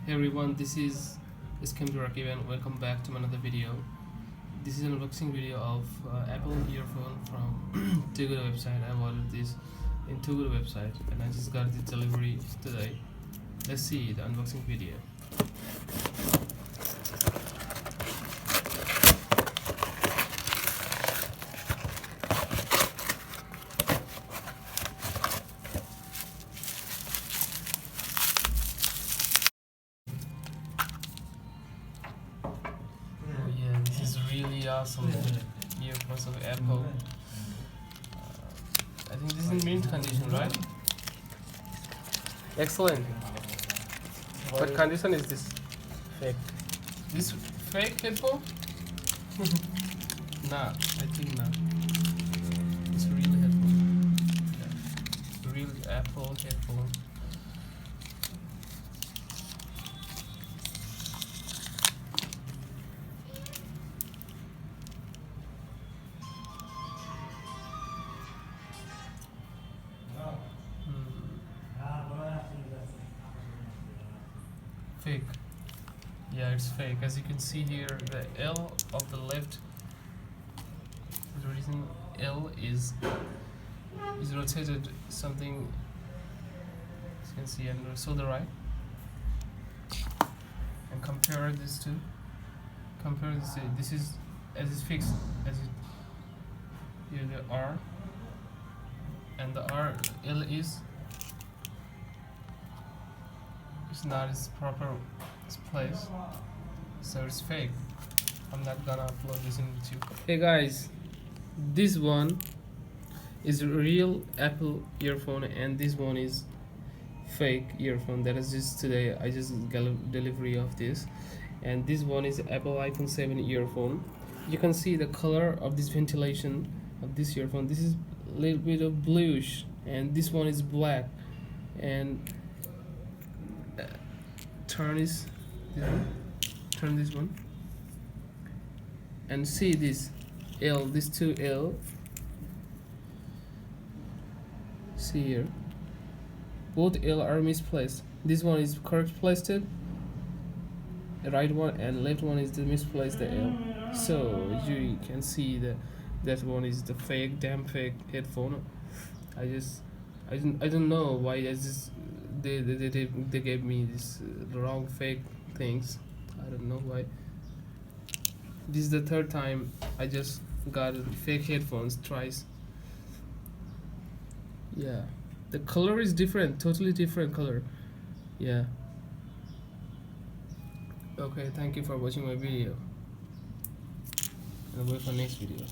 Hey everyone, this is Md Rakib and welcome back to another video. This is an unboxing video of Apple earphone from Too Good website. I ordered this in Too Good website and I just got the delivery today. Let's see the unboxing video. This is really awesome earphones of Apple. I think this is in mint condition, right? Excellent. What condition is this? Fake. This fake headphone? Nah, I think not. It's real headphone. Yeah. Real Apple headphone. Fake. Yeah, it's fake. As you can see here, the L of the left, the reason L is rotated something, as you can see, and so the right. And compare these two. Compare this. This is as it's fixed. As you here the R, and the R L is. It's not its proper place, so it's fake. I'm not gonna upload this in YouTube. Hey guys, this one is real Apple earphone and this one is fake earphone. That is just today I just got a delivery of this, and this one is Apple iPhone 7 earphone. You can see the color of this ventilation of this earphone. This is a little bit of bluish and this one is black. And turn this one and see this L, this two L. See here, both L are misplaced. This one is correct placed, the right one, and left one is the misplaced the L. So you can see that one is the fake, damn fake headphone. I don't know why they gave me this wrong fake things. I don't know why. This is the third time I just got fake headphones twice. Yeah, the color is different, totally different color. Yeah. Okay, thank you for watching my video and I'll wait for next video.